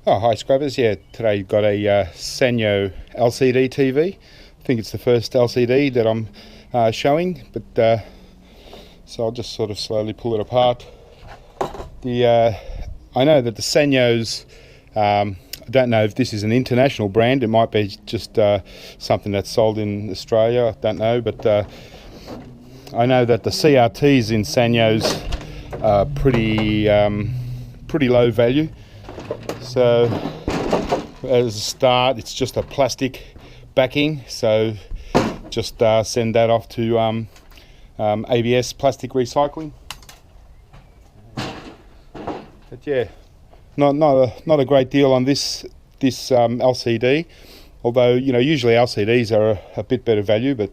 Oh, hi Scrubbers. Yeah, today you've got a Sanyo LCD TV. I think it's the first LCD that I'm showing, but so I'll just sort of slowly pull it apart. I know that the Sanyos, I don't know if this is an international brand. It might be just something that's sold in Australia. I don't know, but I know that the CRTs in Sanyos are pretty low value. So as a start, it's just a plastic backing, so just send that off to ABS plastic recycling. But yeah, not a great deal on this LCD, although usually LCDs are a bit better value, but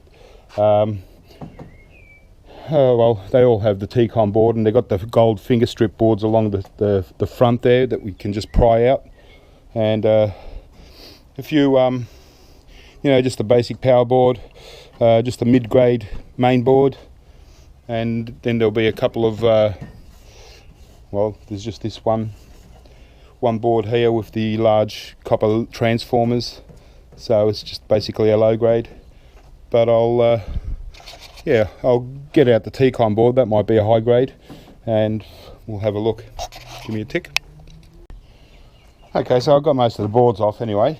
well, they all have the T-con board, and they've got the gold finger strip boards along the front there that we can just pry out, and a few just a basic power board, just a mid-grade main board, and then there'll be a couple of well, there's just this one board here with the large copper transformers, so it's just basically a low grade. But I'll get out the T-con board. That might be a high grade, and we'll have a look. Give me a tick. Okay, so I've got most of the boards off anyway.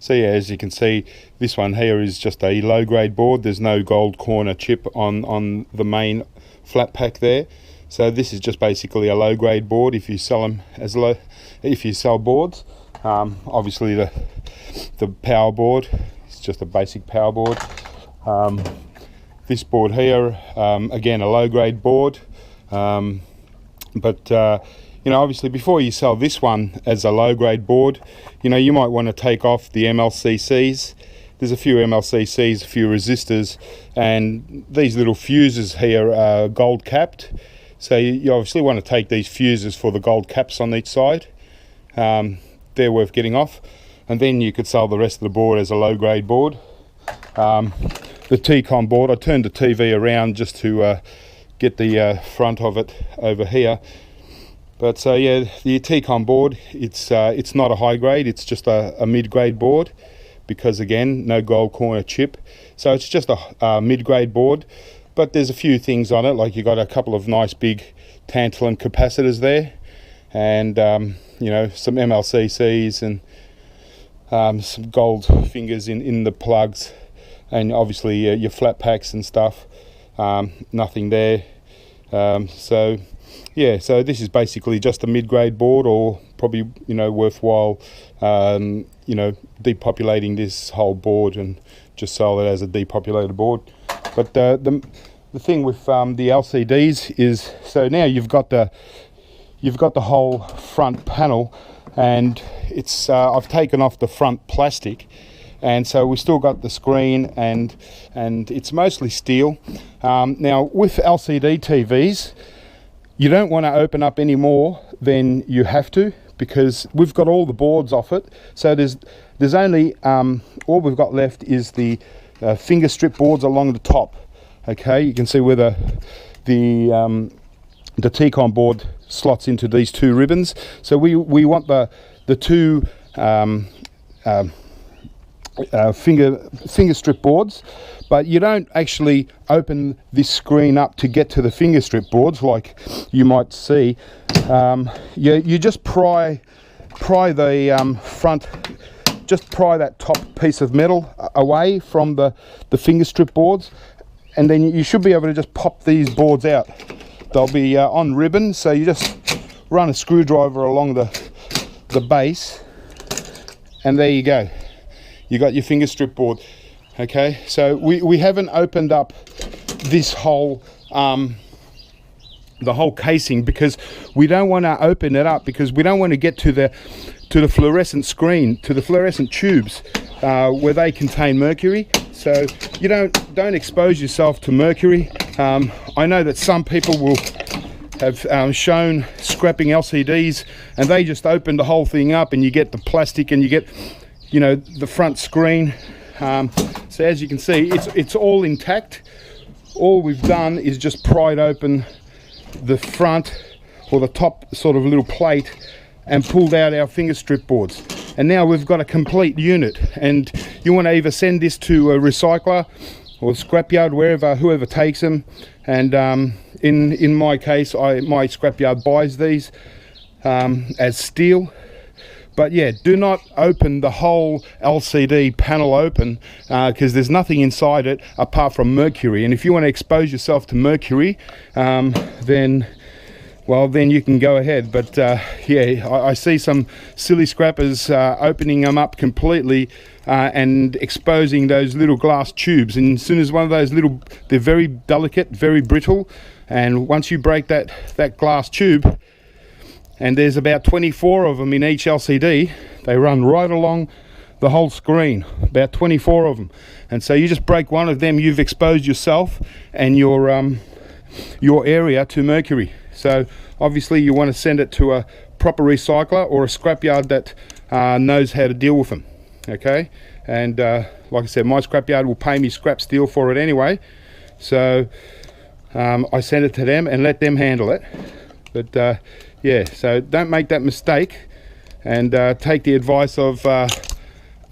So yeah, as you can see, this one here is just a low grade board. There's no gold corner chip on the main flat pack there. So this is just basically a low grade board if you sell them as if you sell boards. Obviously the power board is just a basic power board. This board here, again, a low grade board, but obviously before you sell this one as a low grade board, you might want to take off the MLCCs. There's a few MLCCs, a few resistors, and these little fuses here are gold capped. So you obviously want to take these fuses for the gold caps on each side. They're worth getting off, and then you could sell the rest of the board as a low grade board. The T-con board, I turned the TV around just to get the front of it over here. But so yeah, the T-con board, it's not a high grade, it's just a mid-grade board, because again, no gold corner chip. So it's just a mid-grade board, but there's a few things on it, like you got a couple of nice big tantalum capacitors there, and some MLCCs and some gold fingers in the plugs. And obviously your flat packs and stuff, nothing there. So yeah, so this is basically just a mid-grade board, or probably worthwhile depopulating this whole board and just sell it as a depopulated board. But the thing with the LCDs is, so now you've got the whole front panel, and it's I've taken off the front plastic. And so we still got the screen, and it's mostly steel. Now with LCD TVs, you don't want to open up any more than you have to, because we've got all the boards off it. So there's only all we've got left is the finger strip boards along the top. Okay, you can see where the T-con board slots into these two ribbons. So we want the two finger strip boards, but you don't actually open this screen up to get to the finger strip boards like you might see. You just pry the front, just pry that top piece of metal away from the finger strip boards, and then you should be able to just pop these boards out. They'll be on ribbon, so you just run a screwdriver along the base, and there you go. You got your finger strip board. Okay, so we haven't opened up this whole the whole casing, because we don't want to open it up, because we don't want to get to the fluorescent screen, to the fluorescent tubes where they contain mercury. So you don't expose yourself to mercury. I know that some people will have shown scrapping LCDs, and they just open the whole thing up, and you get the plastic, and you get the front screen. So as you can see, it's all intact. All we've done is just pried open the front, or the top sort of little plate, and pulled out our finger strip boards, and now we've got a complete unit. And you want to either send this to a recycler or scrapyard, whoever takes them. And in my case, my scrapyard buys these as steel. But yeah, do not open the whole LCD panel open, because there's nothing inside it apart from mercury. And if you want to expose yourself to mercury, then you can go ahead. But yeah, I see some silly scrappers opening them up completely and exposing those little glass tubes. And as soon as one of those they're very delicate, very brittle, and once you break that glass tube, and there's about 24 of them in each LCD, they run right along the whole screen, about 24 of them. And so you just break one of them, you've exposed yourself and your area to mercury. So obviously you want to send it to a proper recycler or a scrapyard that knows how to deal with them. Okay, and like I said, my scrapyard will pay me scrap steel for it anyway, so I send it to them and let them handle it. But yeah, so don't make that mistake, and take the advice of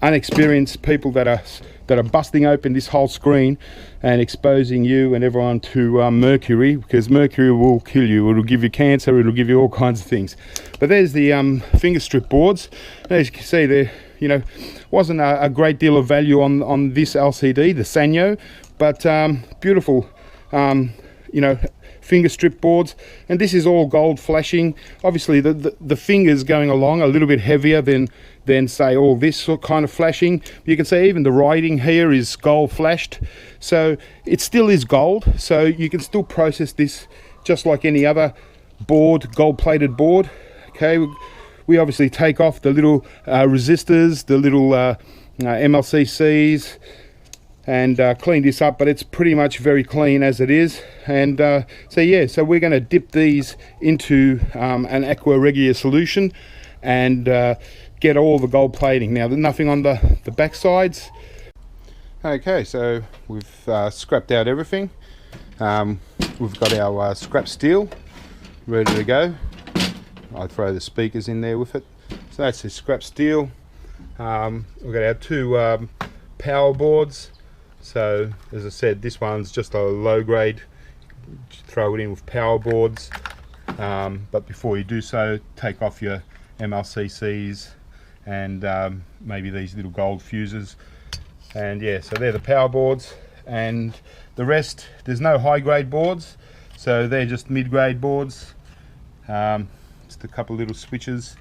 unexperienced people that are busting open this whole screen and exposing you and everyone to mercury, because mercury will kill you. It'll give you cancer, it'll give you all kinds of things. But there's the finger strip boards. As you can see, there wasn't a great deal of value on this LCD, the Sanyo, but beautiful finger strip boards. And this is all gold flashing. Obviously the fingers going along a little bit heavier than say all this kind of flashing. You can see even the writing here is gold flashed, so it still is gold, so you can still process this just like any other board, gold plated board. Okay, we obviously take off the little resistors, the little MLCCs, and clean this up, but it's pretty much very clean as it is. And so yeah, so we're going to dip these into an aqua regia solution and get all the gold plating. Now there's nothing on the back sides. Okay, so we've scrapped out everything. We've got our scrap steel ready to go. I throw the speakers in there with it. So that's the scrap steel. We've got our two power boards. So as I said, this one's just a low grade, throw it in with power boards, but before you do so, take off your MLCCs and maybe these little gold fuses. And yeah, so they're the power boards, and the rest, there's no high grade boards, so they're just mid grade boards. Just a couple little switches.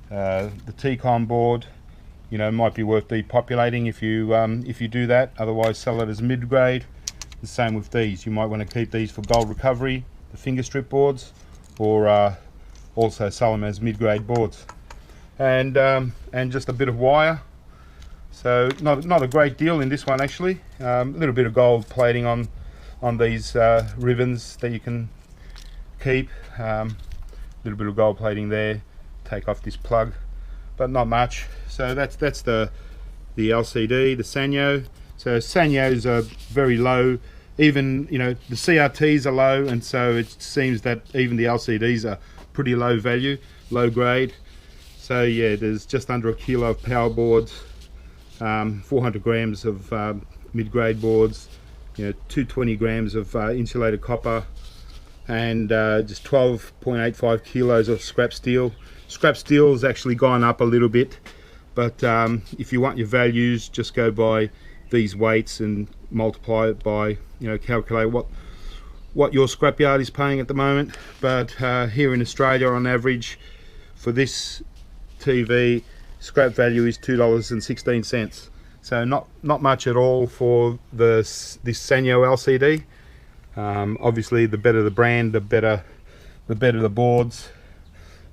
The T-con board, you know, might be worth depopulating if you do that. Otherwise, sell it as mid-grade. The same with these. You might want to keep these for gold recovery, the finger strip boards, or also sell them as mid-grade boards. And just a bit of wire. So not a great deal in this one actually. A little bit of gold plating on these ribbons that you can keep. A little bit of gold plating there. Take off this plug, but not much. So that's the LCD, the Sanyo. So Sanyos are very low. Even, you know, the CRTs are low, and so it seems that even the LCDs are pretty low value, low grade. So yeah, there's just under a kilo of power boards, 400 grams of mid-grade boards, you know, 220 grams of insulated copper, and just 12.85 kilos of scrap steel. Scrap steel has actually gone up a little bit, but if you want your values, just go by these weights and multiply it by, you know, calculate what your scrapyard is paying at the moment. But here in Australia, on average, for this TV, scrap value is $2.16. So not much at all for this Sanyo LCD. Obviously, the better the brand, the better the boards,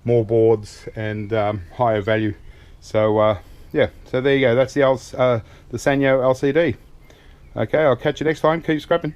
more boards, and higher value. So yeah, so there you go. That's the Sanyo LCD. Okay, I'll catch you next time. Keep scrapping.